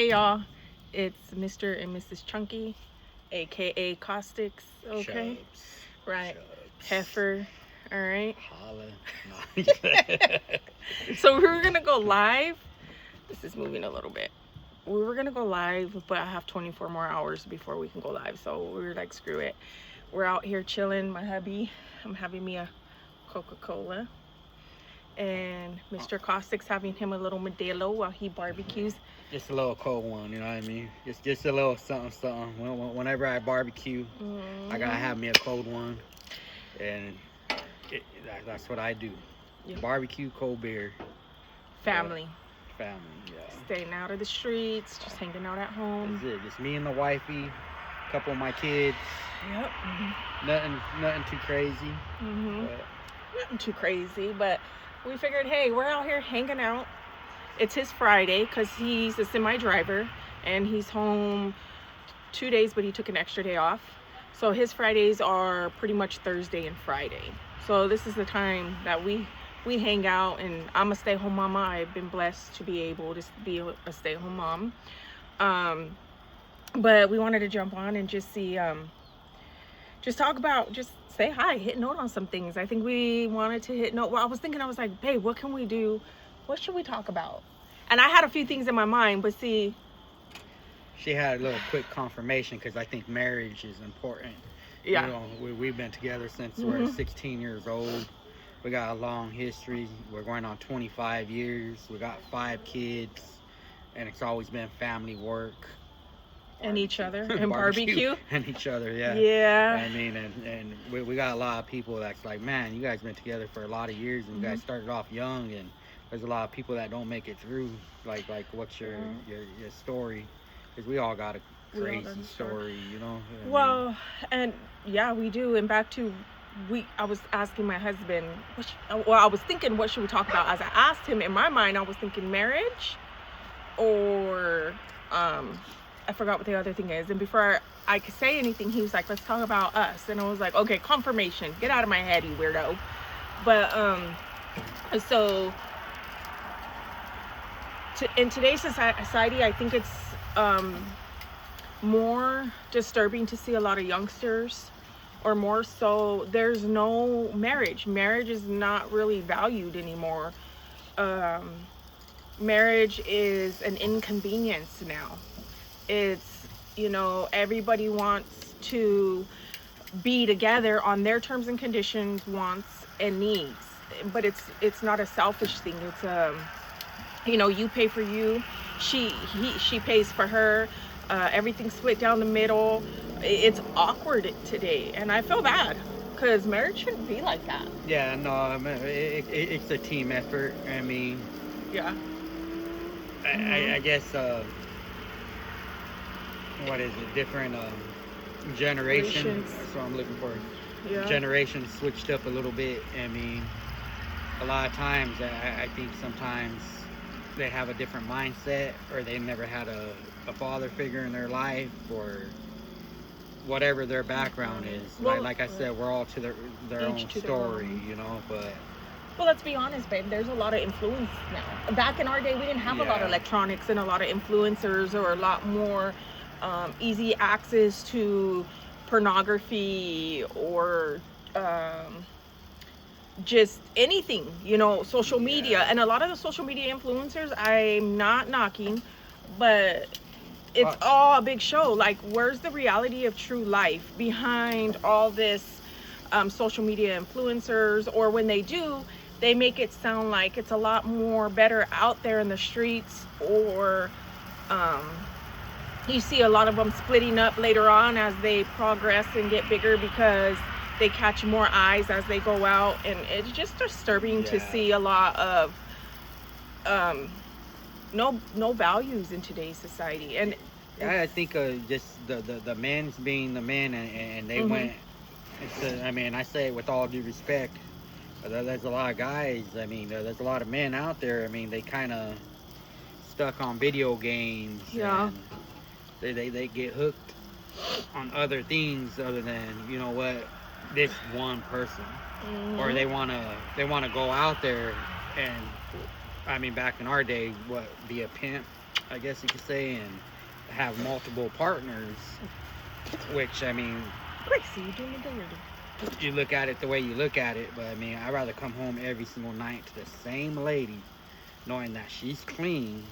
Hey y'all, it's Mr. and Mrs. Chunky, aka Caustics, okay? Chubs. Right. Chubs. Heifer, alright? Holla. So we were gonna go live. This is moving a little bit. We were gonna go live, but I have 24 more hours before we can go live, so we were like, screw it. We're out here chilling, my hubby. I'm having me a Coca-Cola. And Mr. Caustic's having him a little Modelo while he barbecues. Just a little cold one, you know what I mean? Just a little something, something. Whenever I barbecue, I gotta have me a cold one. And that's what I do. Yeah. Barbecue, cold beer. Family. Family, yeah. Staying out of the streets, just hanging out at home. That's it. Just me and the wifey, a couple of my kids. Yep. Nothing too crazy. But nothing too crazy, but we figured, hey, we're out here hanging out. It's his Friday because he's a semi driver and he's home 2 days, but he took an extra day off. So his Fridays are pretty much Thursday and Friday. So this is the time that we hang out, and I'm a stay-home mama. I've been blessed to be able to be a stay-home mom. But we wanted to jump on and just see, just talk about, just say hi, hit note on some things. I think we wanted to hit note. Well, I was like, babe, what can we do? What should we talk about? And I had a few things in my mind, but see. She had a little quick confirmation because I think marriage is important. Yeah. You know, we've been together since we're 16 years old. We got a long history. We're going on 25 years. We got 5 kids. And it's always been family work. And each other. And barbecue. And each other, yeah. Yeah. I mean, and we got a lot of people that's like, man, you guys been together for a lot of years. And you guys started off young. And there's a lot of people that don't make it through. Like what's your story? Because we all got a crazy story, you know? Well, and yeah, we do. And back to, I was asking my husband, I was thinking, what should we talk about? As I asked him, in my mind, I was thinking marriage or, I forgot what the other thing is. And before I could say anything, he was like, let's talk about us. And I was like, okay, confirmation. Get out of my head, you weirdo. But, so in today's society, I think it's more disturbing to see a lot of youngsters, or more so, there's no marriage. Marriage is not really valued anymore. Marriage is an inconvenience now. It's, you know, everybody wants to be together on their terms and conditions, wants and needs. But it's not a selfish thing. It's you know, you pay for you, she pays for her, everything's split down the middle. It's awkward today, and I feel bad because marriage shouldn't be like that. Yeah, no, I mean, it's a team effort. I mean, yeah. I guess what is it? Different generations. That's what I'm looking for. Yeah. Generations switched up a little bit. I mean, a lot of times I think sometimes they have a different mindset, or they never had a father figure in their life, or whatever their background is. Well, like I said, we're all to their own story, you know. But well, let's be honest, babe, there's a lot of influence now. Back in our day, we didn't have a lot of electronics and a lot of influencers, or a lot more easy access to pornography, or just anything, you know, social media. And a lot of the social media influencers, I'm not knocking, but it's all a big show. Like, where's the reality of true life behind all this social media influencers? Or when they do, they make it sound like it's a lot more better out there in the streets, or you see a lot of them splitting up later on as they progress and get bigger, because they catch more eyes as they go out. And it's just disturbing to see a lot of no values in today's society. And I think just the men's being the men, and they went. I mean, I say it with all due respect. There's a lot of guys. I mean, there's a lot of men out there. I mean, they kind of stuck on video games. Yeah. And they get hooked on other things other than, you know what, this one person. Or they wanna go out there and, I mean, back in our day, be a pimp, I guess you could say, and have multiple partners, which, I mean, Gracie, you doing me dirty. you look at it the way you look at it, but I mean, I'd rather come home every single night to the same lady, knowing that she's clean,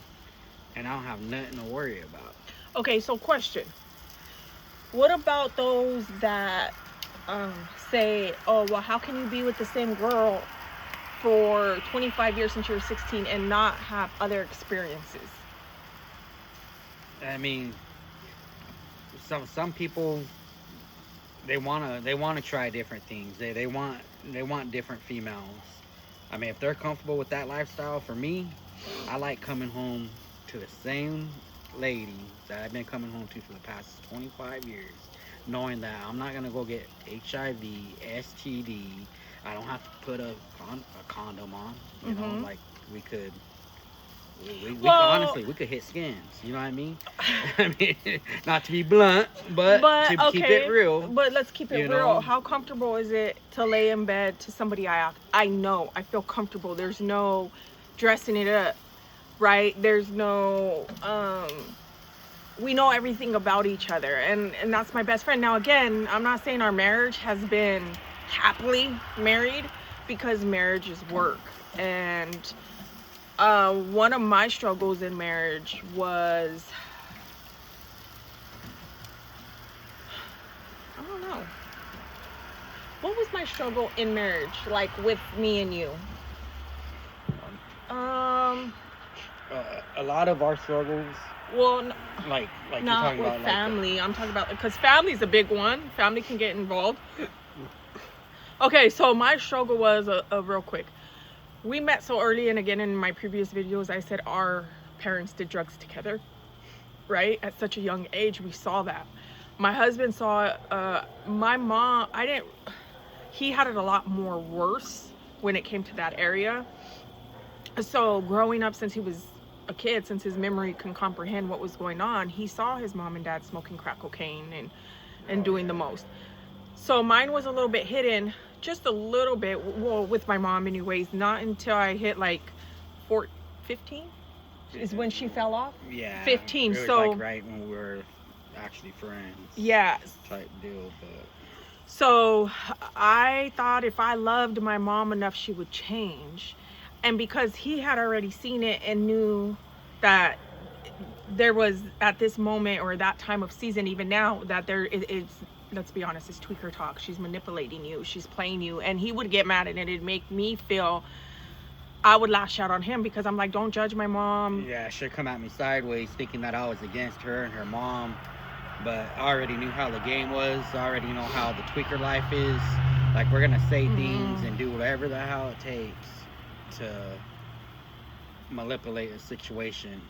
and I don't have nothing to worry about. Okay, so question. What about those that say, oh, well, how can you be with the same girl for 25 years since you were 16 and not have other experiences? I mean, some people, they wanna try different things. They want different females. I mean, if they're comfortable with that lifestyle, for me, I like coming home to the same lady that I've been coming home to for the past 25 years, knowing that I'm not gonna go get HIV, STD. I don't have to put a condom on. You know, like we could. Well, honestly, we could hit skins. You know what I mean? I mean, not to be blunt, but to okay, keep it real. But let's keep it real. know? How comfortable is it to lay in bed to somebody I know? I feel comfortable. There's no dressing it up, right? There's no we know everything about each other, and that's my best friend. Now again, I'm not saying our marriage has been happily married, because marriage is work. And one of my struggles in marriage was, I don't know, what was my struggle in marriage, like with me and you? A lot of our struggles, well, like you're not talking with about, family. I'm talking about, because family's a big one. Family can get involved. Okay, so my struggle was real quick. We met so early, and again in my previous videos I said our parents did drugs together, right? At such a young age, we saw that. My husband saw my mom, he had it a lot more worse when it came to that area. So growing up, since he was a kid, since his memory can comprehend what was going on, he saw his mom and dad smoking crack cocaine and doing the most. So mine was a little bit hidden, just a little bit, well, with my mom anyways, not until I hit like 15 is when she fell off. Yeah, 15. it was So like right when we were actually friends. Yeah. Type deal, but so I thought if I loved my mom enough, she would change. And because he had already seen it and knew that there was, at this moment or that time of season, even now, that it's, let's be honest, it's tweaker talk. She's manipulating you. She's playing you. And he would get mad, and it'd make me feel, I would lash out on him, because I'm like, don't judge my mom. yeah, she'd come at me sideways thinking that I was against her and her mom. But I already knew how the game was. I already know how the tweaker life is. Like, we're going to say things and do whatever the hell it takes to manipulate a situation,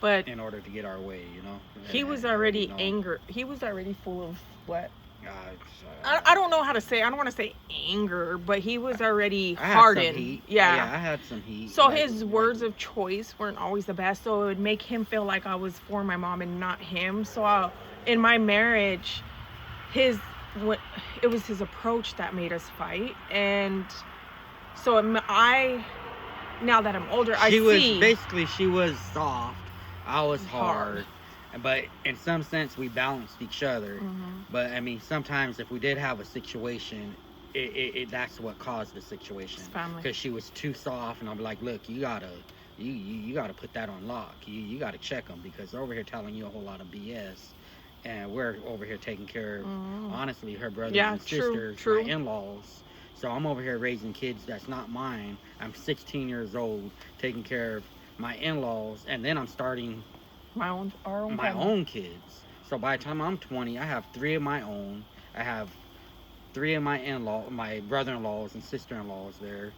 But in order to get our way, you know. he was already angry. He was already full of what? I I don't know how to say. I don't want to say anger, but he was already had hardened. some heat. Yeah. I had some heat. So his words of choice weren't always the best. So it would make him feel like I was for my mom and not him. So in my marriage, it was his approach that made us fight. And so now that I'm older, I see. She was soft. I was hard. But in some sense, we balanced each other. But I mean, sometimes if we did have a situation, that's what caused the situation. Because she was too soft, and I'm like, look, you gotta put that on lock. You gotta check them, because they're over here telling you a whole lot of BS, and we're over here taking care of, honestly, her brothers and sisters, my in-laws. So I'm over here raising kids that's not mine. I'm 16 years old, taking care of my in-laws, and then I'm starting my own kids. So by the time I'm 20, I have 3 of my own. I have 3 of my brother-in-laws and sister-in-laws there.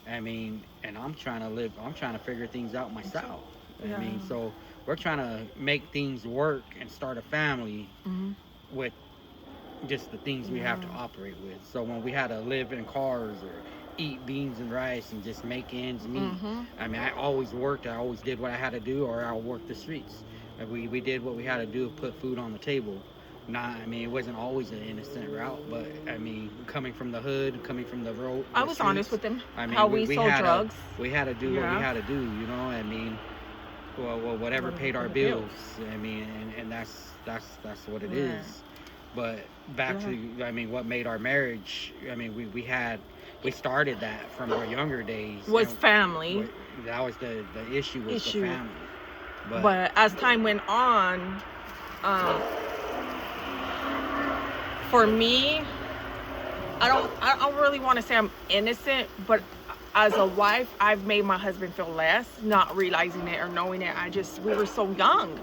I mean, and I'm trying to figure things out myself. I mean, so we're trying to make things work and start a family with just the things we have to operate with. So when we had to live in cars or eat beans and rice and just make ends meet, I mean, I always worked. I always did what I had to do, or I worked the streets. And we did what we had to do to put food on the table. I mean, it wasn't always an innocent route, but I mean, coming from the hood, coming from the road, I was honest with him. I mean, how we sold drugs. We had to do what we had to do, you know. I mean, well, whatever paid our bills. I mean, and that's what it Yeah. is. But back to, I mean, what made our marriage? I mean, we started that from our younger days. Was and family. that was the issue was the family. But as time went on, for me, I don't really want to say I'm innocent, but as a wife, I've made my husband feel less, not realizing it or knowing it. We were so young.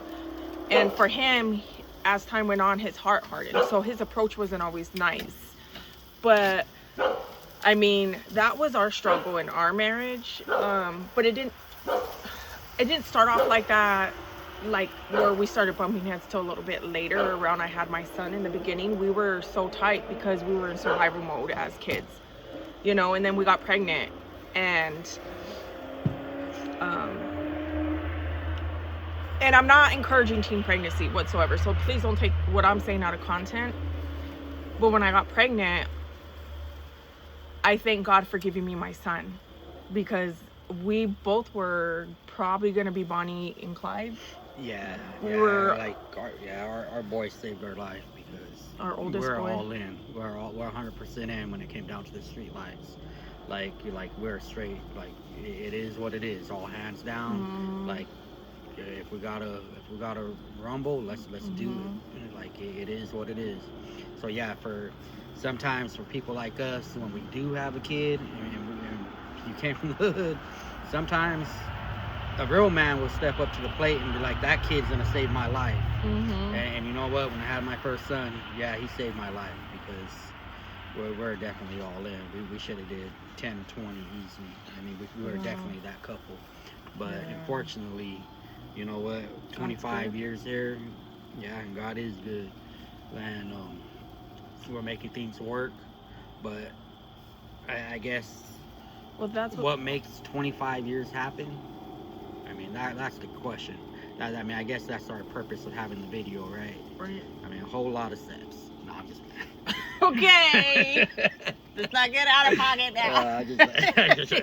And for him, as time went on, his heart hardened. So his approach wasn't always nice. But I mean, that was our struggle in our marriage. But it didn't start off like that, like where we started bumping heads till a little bit later, around I had my son. In the beginning, we were so tight because we were in survival mode as kids, you know, and then we got pregnant. And I'm not encouraging teen pregnancy whatsoever, so please don't take what I'm saying out of content. But when I got pregnant, I thank God for giving me my son, because we both were probably going to be Bonnie and Clyde. Yeah, We were like our boy saved our life, because our oldest we're boy. all in. We're 100% in when it came down to the street lights. Like we're straight. Like it is what it is. All hands down. Like if we gotta rumble, let's do it. Like it is what it is. So yeah, sometimes for people like us, when we do have a kid and you came from the hood, sometimes a real man will step up to the plate and be like, that kid's gonna save my life. And you know what, when I had my first son, yeah, he saved my life, because we're definitely all in. We should have did 10 20 easy. I mean, we were definitely that couple. But unfortunately, you know what, 25 years here, yeah, and God is good. And we're making things work. But I guess, Well, that's what makes 25 years happen? I mean, that's the question. I mean, I guess that's our purpose of having the video, right? Right. I mean, a whole lot of steps. No, I'm just Okay. Let's not get out of pocket now. I just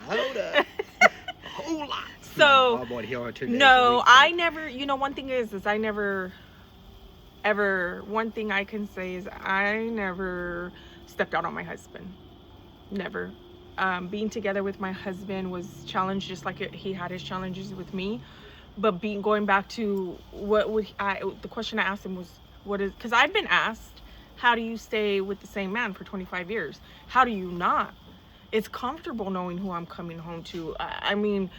hold up. A whole lot. So, my boy, he only 2 days a no, week, I never, you know, one thing is I never, ever, one thing I can say is I never stepped out on my husband. Never. Being together with my husband was challenged, just like he had his challenges with me. But going back to the question I asked him was, because I've been asked, how do you stay with the same man for 25 years? How do you not? It's comfortable knowing who I'm coming home to. I mean,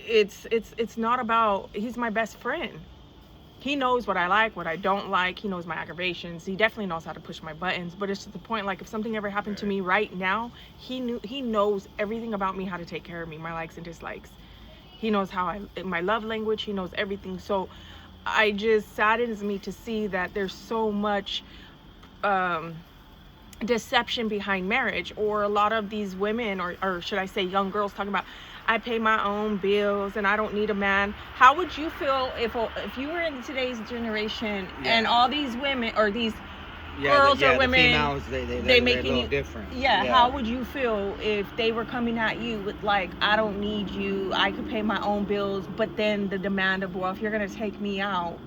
it's not about, he's my best friend. He knows what I like, what I don't like. He knows my aggravations. He definitely knows how to push my buttons. But it's to the point, like, if something ever happened to me right now, he knows everything about me, how to take care of me, my likes and dislikes. He knows my love language. He knows everything. So I just saddens me to see that there's so much deception behind marriage, or a lot of these women, or should I say young girls, talking about, I pay my own bills and I don't need a man. How would you feel if you were in today's generation and all these women, or these girls or women, the females, they're making a little you different. How would you feel if they were coming at you with, like, I don't need you, I could pay my own bills, but then the demand of, well, if you're gonna take me out,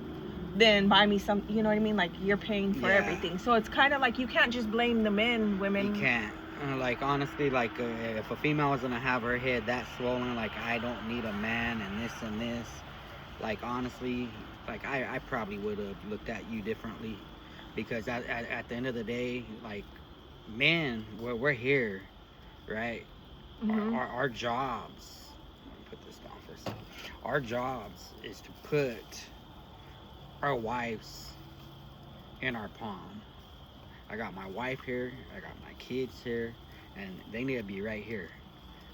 then buy me some, you know what I mean? Like, you're paying for everything. So it's kind of like, you can't just blame the men, women. You can't. Like, honestly, like, if a female is gonna have her head that swollen, like, I don't need a man and this, like, honestly, like, I probably would have looked at you differently, because at the end of the day, like, men, we're here, right? Our jobs, let me put this down for a second. Our jobs is to put our wives in our palm. I got my wife here, I got my kids here, and they need to be right here.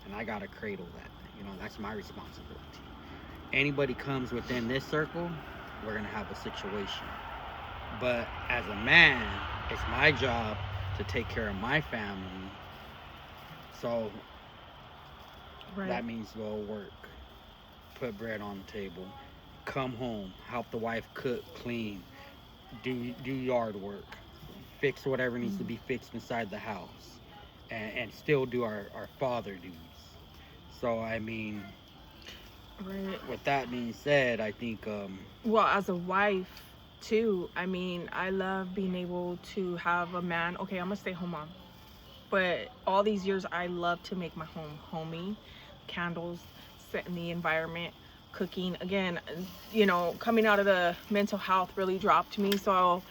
And I gotta cradle that. You know, that's my responsibility. Anybody comes within this circle, we're gonna have a situation. But as a man, it's my job to take care of my family. So that means go work, put bread on the table, come home, help the wife cook, clean, do yard work, fix whatever needs to be fixed inside the house, and still do our father duties. So I mean, Right. With that being said, I think Well, as a wife too, I mean, I love being able to have a man. Okay, I'm a stay-home mom, but all these years I love to make my home homey, candles, setting the environment, cooking. Again, coming out of the mental health really dropped me. So,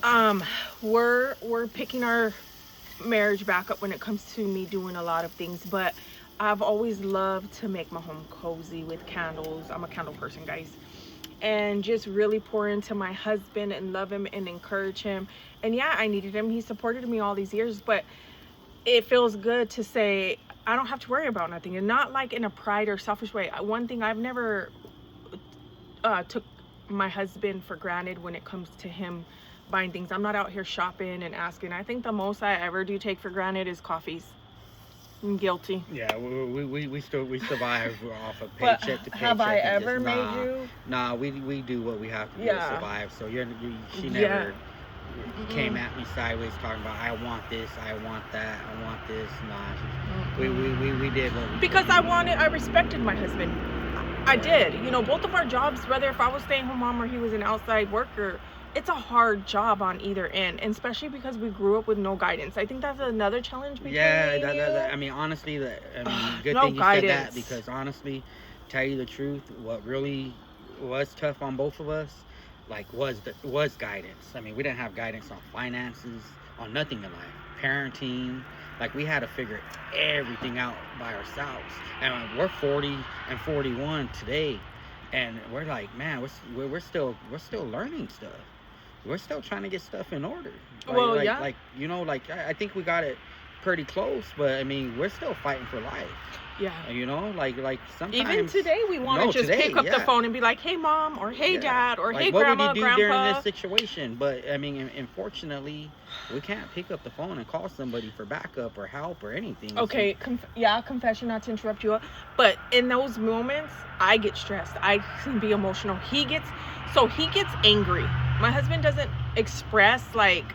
um, we're picking our marriage back up when it comes to me doing a lot of things, but I've always loved to make my home cozy with candles. I'm a candle person, guys. And just really pour into my husband and love him and encourage him. And yeah, I needed him. He supported me all these years, but it feels good to say I don't have to worry about nothing, and not like in a pride or selfish way. One thing I've never took my husband for granted when it comes to him buying things. I'm not out here shopping and asking. I think the most I ever do take for granted is coffees. I'm guilty. yeah, we survive off of But paycheck to paycheck. have I and ever just, made you? Nah, we do what we have to do to Yeah. survive. So she Yeah. never came at me sideways talking about I want this, I want that, I want this. Nah, we did what we Because could. I respected my husband. I did. Both of our jobs, whether if I was staying home mom or he was an outside worker, it's a hard job on either end, and especially because we grew up with no guidance. I think that's another challenge between Yeah, me and you. I mean, honestly, good No thing you said that, guidance. because honestly, tell you the truth, what really was tough on both of us, like, was guidance. I mean, we didn't have guidance on finances, on nothing in life, parenting. Like, we had to figure everything out by ourselves. And we're 40 and 41 today, and we're like, man, we're still learning stuff. We're still trying to get stuff in order. Well, yeah. I think we got it pretty close, but I mean, we're still fighting for life. Yeah. Like sometimes. Even today, we want to just pick up the phone and be like, "Hey, mom," or "Hey, dad," or Like, "Hey, what grandma, would you do during grandpa." this situation? But I mean, unfortunately, we can't pick up the phone and call somebody for backup or help or anything. Okay, confession, not to interrupt you, but in those moments, I get stressed. I can be emotional. He gets angry. My husband doesn't express, like,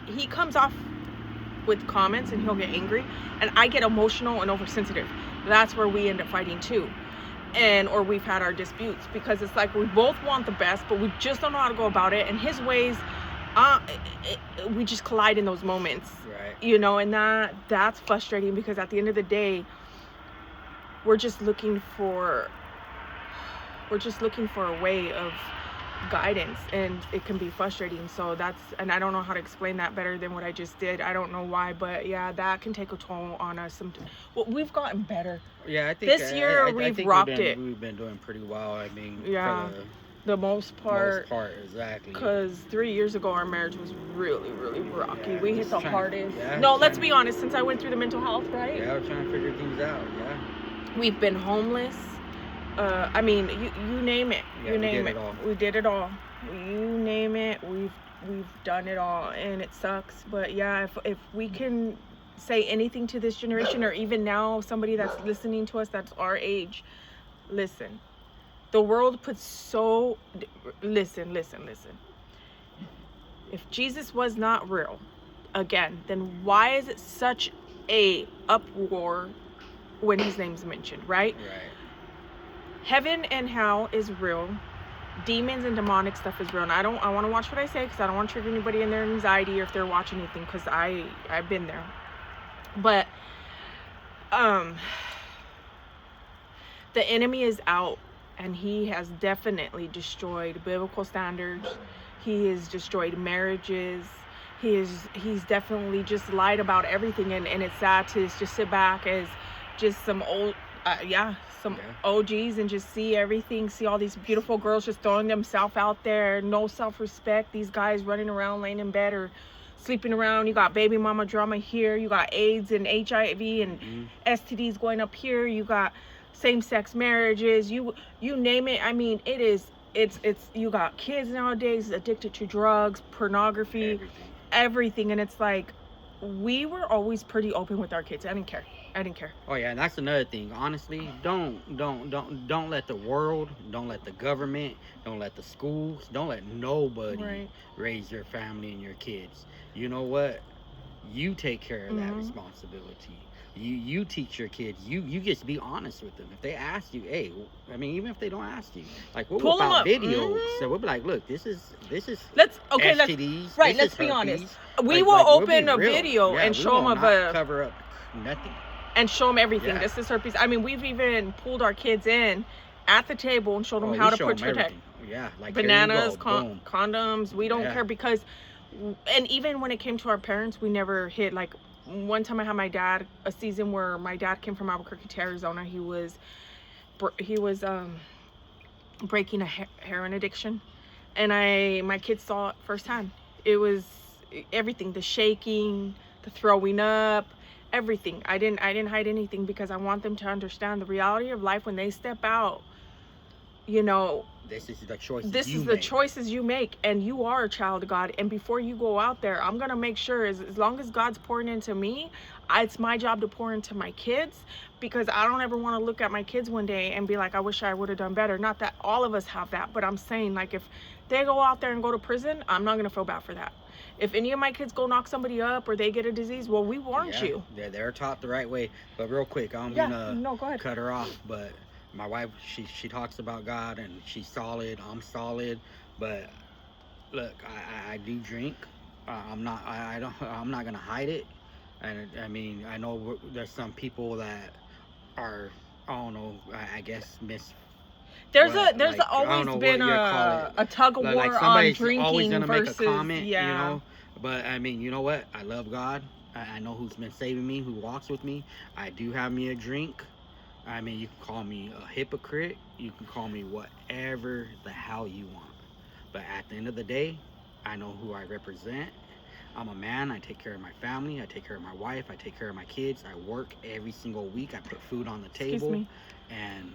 he comes off with comments and he'll get angry, and I get emotional and oversensitive. That's where we end up fighting too. Or we've had our disputes, because it's like we both want the best, but we just don't know how to go about it. And his ways, we just collide in those moments. Right. And that's frustrating, because at the end of the day, we're just looking for a way of guidance, and it can be frustrating. So and I don't know how to explain that better than what I just did. I don't know why, but yeah, that can take a toll on us. Well, we've gotten better. Yeah, I think this year we've rocked it. We've been doing pretty well. I mean, yeah, for the most part, exactly. Because 3 years ago our marriage was really, really rocky. Yeah, we hit the hardest. Yeah, no, let's be honest. Since I went through the mental health, right? Yeah, we're trying to figure things out. Yeah. We've been homeless. I mean, you name it. Yeah, you name it. all. We did it all. You name it. We've done it all, and it sucks. But yeah, if we can say anything to this generation, or even now somebody that's listening to us that's our age, listen. The world puts listen. If Jesus was not real, again, then why is it such a uproar when his name's mentioned, right? Right. Heaven and hell is real. Demons and demonic stuff is real. And I want to watch what I say, because I don't want to trigger anybody in their anxiety, or if they're watching anything, because I've been there. But the enemy is out, and he has definitely destroyed biblical standards. He has destroyed marriages. He's definitely just lied about everything, and it's sad to just sit back as just some old OGs and just see everything, see all these beautiful girls just throwing themselves out there, no self-respect, these guys running around laying in bed or sleeping around. You got baby mama drama here, you got AIDS and HIV and STDs going up here, you got same-sex marriages, you name it. I mean, it's you got kids nowadays addicted to drugs, pornography, everything. And it's like, we were always pretty open with our kids. I didn't care. Oh yeah, and that's another thing. Honestly, don't let the world, don't let the government, don't let the schools, don't let nobody raise your family and your kids. You know what? You take care of that responsibility. You teach your kids. You just be honest with them. If they ask you, hey, I mean, even if they don't ask you, like we'll Pull whip 'em out up. videos. So we'll be like, look, this is Let's STDs. right. this Let's is be herpes. honest. We Like, will we'll open be a real. video Yeah, and we show them will of not a cover up nothing. and show them everything. Yeah. This is herpes. I mean, we've even pulled our kids in at the table and showed them Oh, how we to show 'em protect everything. Yeah, like here you bananas, go, boom. condoms. We don't Yeah. care because, and even when it came to our parents, we never hit like. One time I had my dad, a season where my dad came from Albuquerque to Arizona. He was breaking a heroin addiction, and my kids saw it firsthand. It was everything, the shaking, the throwing up, everything. I didn't hide anything because I want them to understand the reality of life when they step out. You know, This is the choices. this you is the make. choices you make, and you are a child of God. And before you go out there, I'm gonna make sure as long as God's pouring into me, it's my job to pour into my kids, because I don't ever want to look at my kids one day and be like, I wish I would have done better. Not that all of us have that, but I'm saying, like, if they go out there and go to prison, I'm not gonna feel bad for that. If any of my kids go knock somebody up or they get a disease, well, we warned Yeah, you. they're taught the right way. But real quick, I'm Yeah, gonna no, go ahead. cut her off. But my wife, she talks about God and she's solid. I'm solid. But look, I do drink. I'm not gonna hide it. And I mean, I know there's some people that are, I don't know, I guess There's like, I don't always know been what you call it. a tug of war like on somebody's drinking always gonna versus make a comment, yeah. you know. But I mean, you know what? I love God. I know who's been saving me, who walks with me. I do have me a drink. I mean, you can call me a hypocrite. You can call me whatever the hell you want. But at the end of the day, I know who I represent. I'm a man. I take care of my family. I take care of my wife. I take care of my kids. I work every single week. I put food on the Excuse table. me. And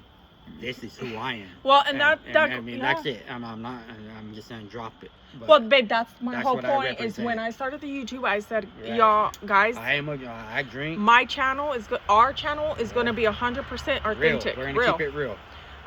this is who I am. Well, and that I mean, yeah. that's it. I'm just gonna drop it. But Well, babe, that's my that's whole what I point. Is when represent. I started the YouTube, I said, Right. y'all guys, I drink. my channel is our channel is going to be 100% Real. authentic, We're gonna real. keep it real.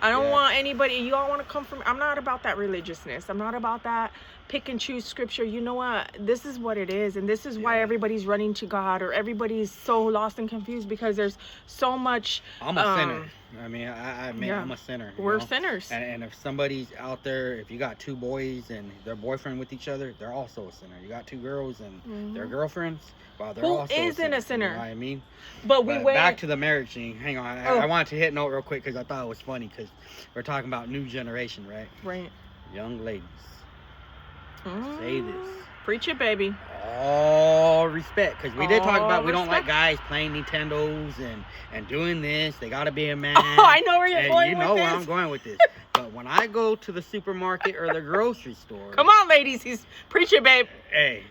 I don't Yeah. want anybody. You all want to come from. I'm not about that religiousness. I'm not about that pick and choose scripture. You know what? This is what it is, and this is why Yeah. everybody's running to God, or everybody's so lost and confused because there's so much. I'm a sinner. I mean, yeah. I'm a sinner. you We're know? sinners. And if somebody's out there, if you got two boys and their boyfriend with each other, they're also a sinner. You got two girls and their girlfriends, well, they're Who also isn't a You sinner? know what I mean? But we But went back to the marriage thing. Hang on, Oh. I wanted to hit note real quick because I thought it was funny because we're talking about new generation, right? right. Young ladies, say this. Preach it, baby. All respect, because we did talk All about we don't like respect. guys playing Nintendos and doing this. They got to be a man. Oh, I know where you're And going you with know where this. I'm going with this. But when I go to the supermarket or the grocery store, Come on, ladies. He's preach it, babe. hey,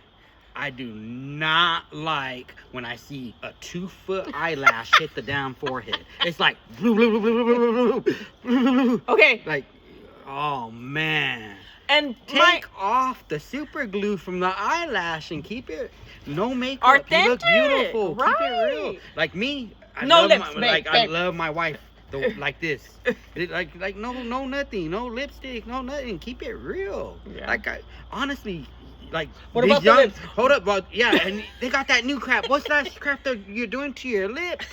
I do not like when I see a 2-foot eyelash hit the damn forehead. It's like blue, blue, blue, blue, blue, blue, blue, blue. Okay. Like, oh man. And Take off the super glue from the eyelash and keep it no makeup. You look Authentic, beautiful. Keep it real. right. Like me, I No love lips, my, babe, like I babe. love my wife like this. Like no nothing, no lipstick, no nothing. Keep it real. Yeah. Like I honestly like What these about the young, lips? Hold up, but yeah, and they got that new crap. What's that crap that you're doing to your lips?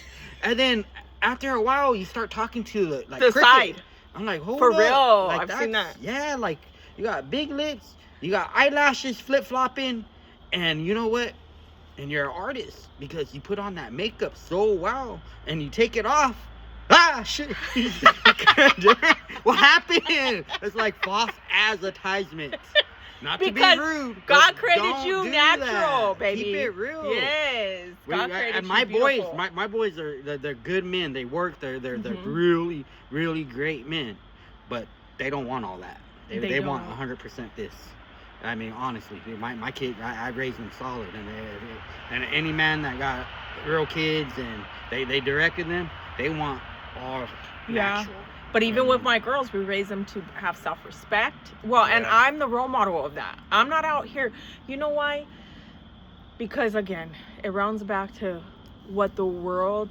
And then after a while, you start talking to the The cricket. side. I'm like, hold For up. real, Like, I've seen that's- that. Yeah, like you got big lips, you got eyelashes flip flopping, and you know what? And you're an artist because you put on that makeup so well, and you take it off. Ah, shit! What happened? It's like false advertisement. Not Because to be rude. God but created don't you do natural, that. baby. Keep it real. Yes. God created And you my boys, beautiful. my boys they're good men. They work. They're Mhm. really really great men, but they don't want all that. They want don't. 100% this. I mean, honestly, my kid, I raised them solid, and any man that got real kids and they directed them, they want all Yeah. natural. But even with my girls, we raise them to have self-respect. Well, and Yeah. I'm the role model of that. I'm not out here. You know why? Because again, it rounds back to what the world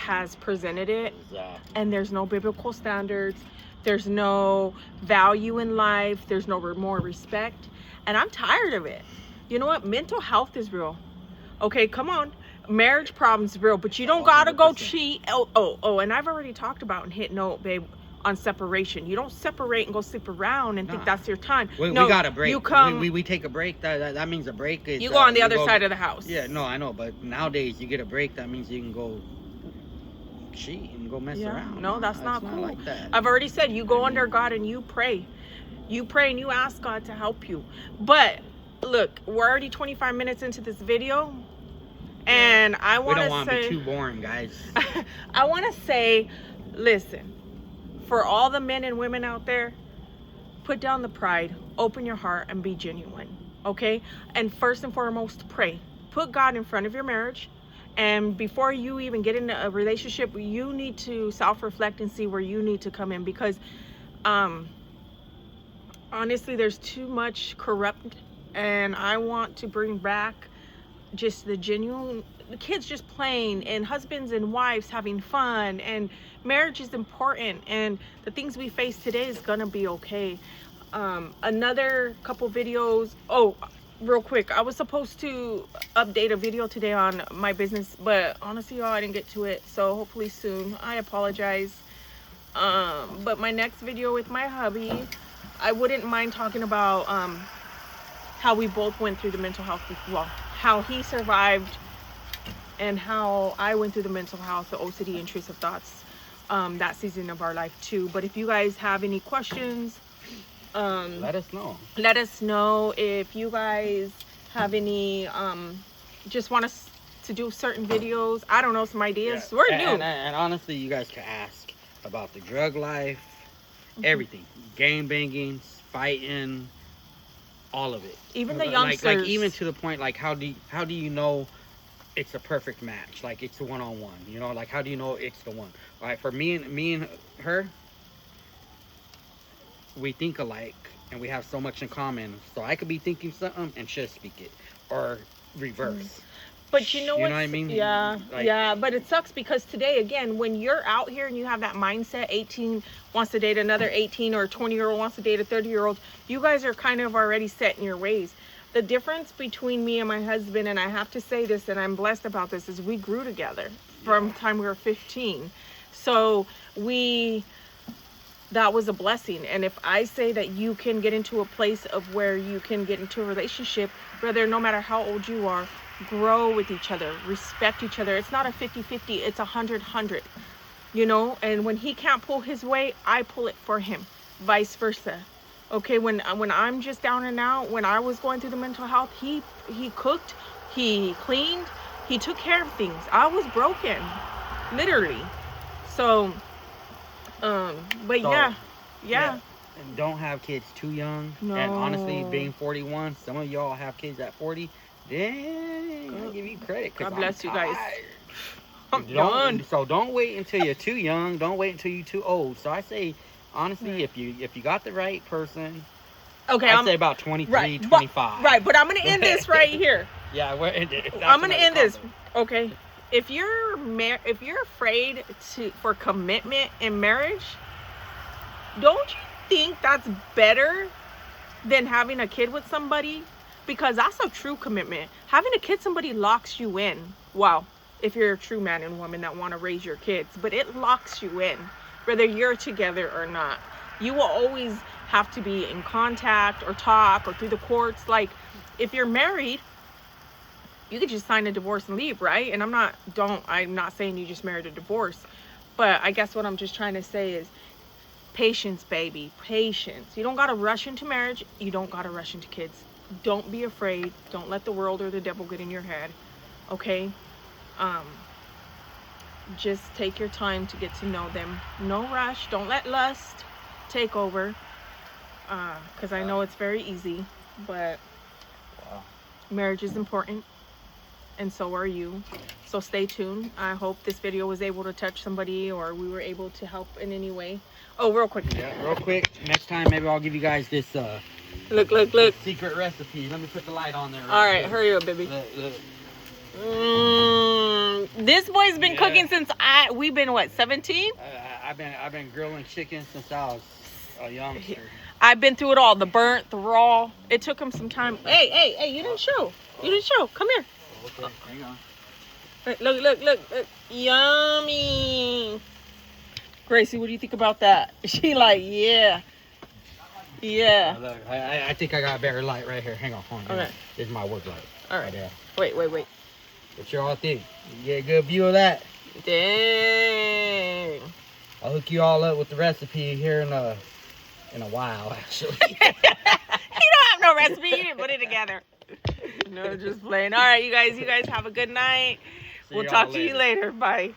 has presented it, and there's no biblical standards. There's no value in life. There's no more respect. And I'm tired of it. You know what? Mental health is real. Okay, come on. Marriage problems real, but you don't gotta go cheat. Oh, and I've already talked about and hit note, babe, on separation. You don't separate and go sleep around and think that's your time. We No, got a break. You come. We take a break. That means a break is. You go on the other side of the house. Yeah, no, I know, but nowadays you get a break. That means you can go cheat and go mess around. No, that's not cool. Like that. I've already said you go under God and you pray. You pray and you ask God to help you. But look, we're already 25 minutes into this video. And I want to say... We don't want to be too boring, guys. I want to say, listen, for all the men and women out there, put down the pride, open your heart, and be genuine, okay? And first and foremost, pray. Put God in front of your marriage. And before you even get into a relationship, you need to self-reflect and see where you need to come in. Because, honestly, there's too much corrupt. And I want to bring back just the genuine, the kids just playing and husbands and wives having fun, and marriage is important, and the things we face today is gonna be okay. Another couple videos. Oh, real quick, I was supposed to update a video today on my business, but honestly, y'all, I didn't get to it, so hopefully soon. I apologize. But my next video with my hubby, I wouldn't mind talking about how we both went through the mental health, well, how he survived and how I went through the mental health, the OCD, intrusive thoughts, that season of our life too. But if you guys have any questions, let us know. Let us know. If you guys have any, just want us to do certain videos, I don't know, some ideas. Yeah. We're new. And honestly, you guys can ask about the drug life, everything, game banging, fighting, all of it. Even the youngsters. Like even to the point, like how do you know it's a perfect match? Like it's a one-on-one, you know? Like how do you know it's the one? Like for me and her, we think alike and we have so much in common. So I could be thinking something and she'll speak it, or reverse. But you know what I mean? Yeah, like, yeah. But it sucks because today, again, when you're out here and you have that mindset, 18 wants to date another 18, or 20-year-old wants to date a 30-year-old, you guys are kind of already set in your ways. The difference between me and my husband, and I have to say this, and I'm blessed about this, is we grew together from the time we were 15. So that was a blessing. And if I say that you can get into a place of where you can get into a relationship, whether no matter how old you are, grow with each other, respect each other. It's not a 50-50, it's 100-100, you know? And when he can't pull his weight, I pull it for him, vice versa. Okay, when I'm just down and out, when I was going through the mental health, he cooked, he cleaned, he took care of things. I was broken, literally. So, but yeah. And don't have kids too young. No. And honestly, being 41, some of y'all have kids at 40. Dang, I'll give you credit. God bless you guys. I'm done. So don't wait until you're too young. Don't wait until you're too old. So I say, honestly, if you got the right person, okay, I'd say about 23, 25. But I'm gonna end this right here. Yeah, I'm gonna end this. Okay, if you're afraid for commitment in marriage, don't you think that's better than having a kid with somebody? Because that's a true commitment. Having a kid, somebody locks you in. Wow, if you're a true man and woman that want to raise your kids, but it locks you in, whether you're together or not. You will always have to be in contact or talk or through the courts. Like, if you're married, you could just sign a divorce and leave, right? And I'm not saying you just married a divorce, but I guess what I'm just trying to say is patience, baby, patience. You don't got to rush into marriage. You don't got to rush into kids. Don't be afraid. Don't let the world or the devil get in your head. Okay? Just take your time to get to know them. No rush. Don't let lust take over. Because I know it's very easy, but marriage is important. And so are you. So stay tuned. I hope this video was able to touch somebody, or we were able to help in any way. Oh, real quick. Yeah, real quick. Next time, maybe I'll give you guys this Look. secret recipe. Let me put the light on there. All right, hurry up, baby. Look. This boy's been cooking since we've been what, 17? I've been grilling chicken since I was a youngster. I've been through it all. The burnt, the raw. It took him some time. Hey, you didn't show. Come here. Okay, hang on. Look. Yummy. Gracie, what do you think about that? She like, yeah. Yeah. Look, I think I got a better light right here. Hang on. Okay. This is my work light. All right. there. Wait. What y'all think? You get a good view of that? Dang. I'll hook you all up with the recipe here in a while, actually. You don't have no recipe. You didn't put it together. No, just playing. All right, you guys have a good night. See We'll y'all talk to you later. later. Bye.